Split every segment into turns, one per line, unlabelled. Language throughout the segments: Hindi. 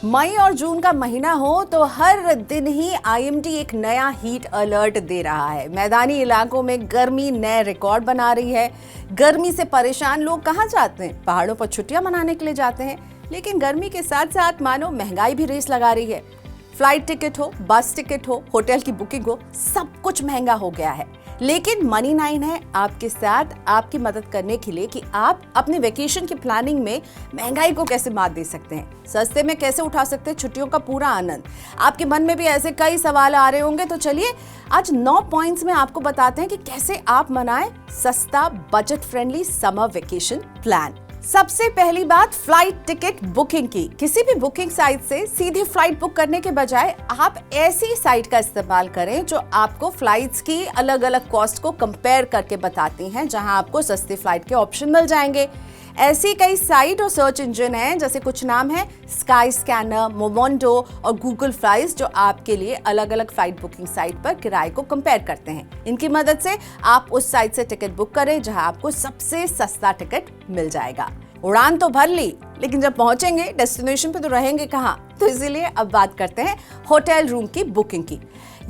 मई और जून का महीना हो तो हर दिन ही आईएमडी एक नया हीट अलर्ट दे रहा है। मैदानी इलाकों में गर्मी नए रिकॉर्ड बना रही है। गर्मी से परेशान लोग कहाँ जाते हैं? पहाड़ों पर छुट्टियां मनाने के लिए जाते हैं। लेकिन गर्मी के साथ साथ मानो महंगाई भी रेस लगा रही है। फ्लाइट टिकट हो, बस टिकट हो, होटल की बुकिंग हो, सब कुछ महंगा हो गया है। लेकिन मनी9 है आपके साथ, आपकी मदद करने के लिए कि आप अपने वेकेशन की प्लानिंग में महंगाई को कैसे मात दे सकते हैं, सस्ते में कैसे उठा सकते हैं छुट्टियों का पूरा आनंद। आपके मन में भी ऐसे कई सवाल आ रहे होंगे, तो चलिए आज 9 पॉइंट्स में आपको बताते हैं कि कैसे आप मनाएं सस्ता budget friendly summer vacation plan. सबसे पहली बात, फ्लाइट टिकट बुकिंग की। किसी भी बुकिंग साइट से सीधे फ्लाइट बुक करने के बजाय आप ऐसी साइट का इस्तेमाल करें जो आपको फ्लाइट्स की अलग अलग कॉस्ट को कंपेयर करके बताती हैं, जहां आपको सस्ते फ्लाइट के ऑप्शन मिल जाएंगे। ऐसी कई साइट और सर्च इंजन हैं, जैसे कुछ नाम है स्काई स्कैनर, मोमोंडो और गूगल फ्लाइट्स, जो आपके लिए अलग अलग फ्लाइट बुकिंग साइट पर किराए को कंपेयर करते हैं। इनकी मदद से आप उस साइट से टिकट बुक करें जहां आपको सबसे सस्ता टिकट मिल जाएगा। उड़ान तो भर ली, लेकिन जब पहुंचेंगे डेस्टिनेशन पे तो रहेंगे कहाँ? तो इसीलिए अब बात करते हैं होटल रूम की बुकिंग की।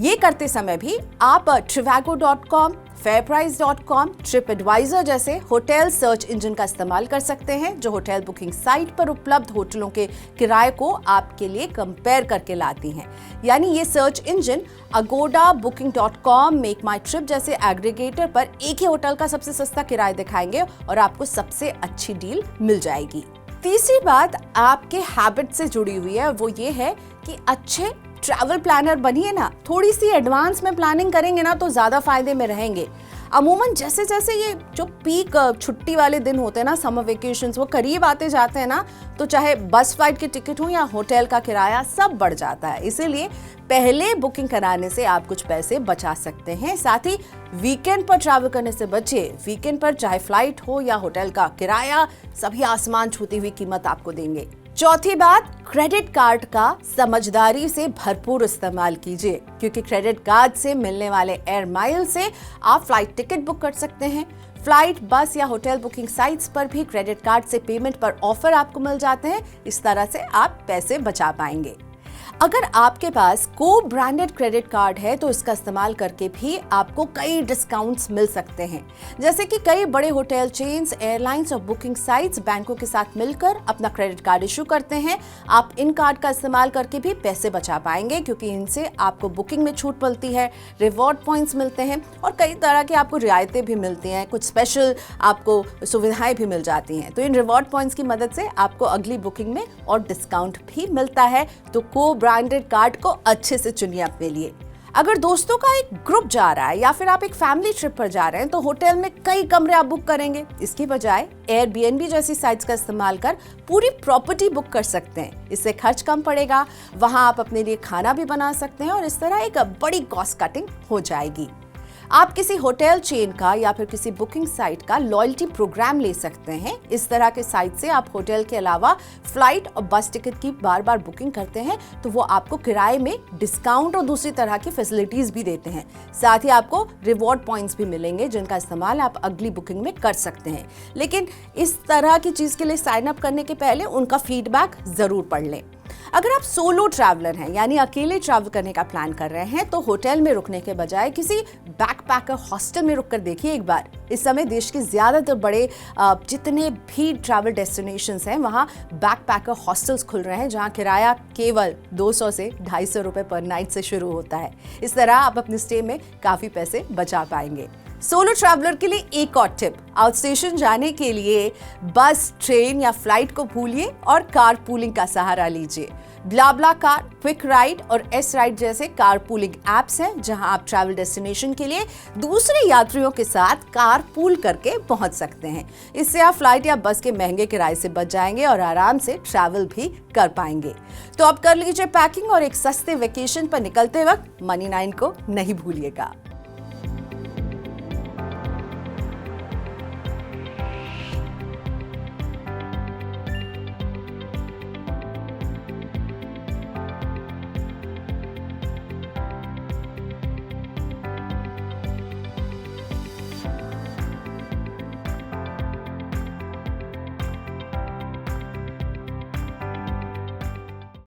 ये करते समय भी आप trivago.com, fairprice.com, TripAdvisor जैसे होटल सर्च इंजन का इस्तेमाल कर सकते हैं, जो होटल बुकिंग साइट पर उपलब्ध होटलों के किराए को आपके लिए कंपेयर करके लाती हैं। यानी ये search engine Agoda, Booking.com, Make My Trip जैसे एग्रीगेटर पर एक ही होटल का सबसे सस्ता किराया दिखाएंगे और आपको सबसे अच्छी डील मिल जाएगी। तीसरी बात आपके हैबिट से जुड़ी हुई है, वो ये है कि अच्छे ट्रैवल प्लानर बनिए ना। थोड़ी सी एडवांस में प्लानिंग करेंगे ना तो ज्यादा फायदे में रहेंगे। अमूमन जैसे जैसे ये जो पीक छुट्टी वाले दिन होते हैं ना, समर वेकेशंस, वो करीब आते जाते हैं ना, तो चाहे बस फ्लाइट की टिकट हो या होटल का किराया, सब बढ़ जाता है। इसीलिए पहले बुकिंग कराने से आप कुछ पैसे बचा सकते हैं। साथ ही वीकेंड पर ट्रैवल करने से बचिए। वीकेंड पर चाहे फ्लाइट हो या होटल का किराया, सभी आसमान छूती हुई कीमत आपको देंगे। चौथी बात, क्रेडिट कार्ड का समझदारी से भरपूर इस्तेमाल कीजिए, क्योंकि क्रेडिट कार्ड से मिलने वाले एयर माइल से आप फ्लाइट टिकट बुक कर सकते हैं। फ्लाइट, बस या होटल बुकिंग साइट्स पर भी क्रेडिट कार्ड से पेमेंट पर ऑफर आपको मिल जाते हैं। इस तरह से आप पैसे बचा पाएंगे। अगर आपके पास को ब्रांडेड क्रेडिट कार्ड है तो इसका इस्तेमाल करके भी आपको कई डिस्काउंट्स मिल सकते हैं। जैसे कि कई बड़े होटल चेन्स, एयरलाइंस और बुकिंग साइट्स बैंकों के साथ मिलकर अपना क्रेडिट कार्ड इशू करते हैं। आप इन कार्ड का इस्तेमाल करके भी पैसे बचा पाएंगे, क्योंकि इनसे आपको बुकिंग में छूट मिलती है, रिवॉर्ड पॉइंट्स मिलते हैं और कई तरह की आपको रियायतें भी मिलती हैं। कुछ स्पेशल आपको सुविधाएं भी मिल जाती हैं। तो इन रिवॉर्ड पॉइंट्स की मदद से आपको अगली बुकिंग में और डिस्काउंट भी मिलता है। तो को ब्रांडेड कार्ड को अच्छे से चुनिए अपने लिए। अगर दोस्तों का एक ग्रुप जा रहा है या फिर आप एक फैमिली ट्रिप पर जा रहे हैं, तो होटल में कई कमरे आप बुक करेंगे। इसकी बजाय एयरबीएनबी जैसी साइट्स का इस्तेमाल कर पूरी प्रॉपर्टी बुक कर सकते हैं। इससे खर्च कम पड़ेगा, वहां आप अपने लिए खाना भी बना सकते हैं और इस तरह एक बड़ी कॉस्ट कटिंग हो जाएगी। आप किसी होटल चेन का या फिर किसी बुकिंग साइट का लॉयल्टी प्रोग्राम ले सकते हैं। इस तरह के साइट से आप होटल के अलावा फ्लाइट और बस टिकट की बार बार बुकिंग करते हैं, तो वो आपको किराए में डिस्काउंट और दूसरी तरह की फैसिलिटीज भी देते हैं। साथ ही आपको रिवॉर्ड पॉइंट्स भी मिलेंगे, जिनका इस्तेमाल आप अगली बुकिंग में कर सकते हैं। लेकिन इस तरह की चीज के लिए साइन अप करने के पहले उनका फीडबैक जरूर पढ़ लें। अगर आप सोलो ट्रैवलर हैं, यानी अकेले ट्रैवल करने का प्लान कर रहे हैं, तो होटल में रुकने के बजाय किसी बैकपैकर हॉस्टल में रुककर देखिए एक बार। इस समय देश के ज्यादातर बड़े जितने भी ट्रैवल डेस्टिनेशंस हैं, वहां बैकपैकर हॉस्टल्स खुल रहे हैं, जहां किराया केवल 200 से 250 रुपए पर नाइट से शुरू होता है। इस तरह आप अपने स्टे में काफी पैसे बचा पाएंगे। सोलो ट्रैवलर के लिए एक और टिप, आउट स्टेशन जाने के लिए बस, ट्रेन या फ्लाइट को भूलिए और कार पूलिंग का सहारा लीजिए। ब्लाब्लाकार, क्विक राइड और एस राइड जैसे कार पूलिंग एप्स हैं, जहां आप ट्रैवल डेस्टिनेशन के लिए दूसरे यात्रियों के साथ कार पूल करके पहुंच सकते हैं। इससे आप फ्लाइट या बस के महंगे किराए से बच जाएंगे और आराम से ट्रैवल भी कर पाएंगे। तो अब कर लीजिए पैकिंग और एक सस्ते वेकेशन पर निकलते वक्त मनी9 को नहीं भूलिएगा।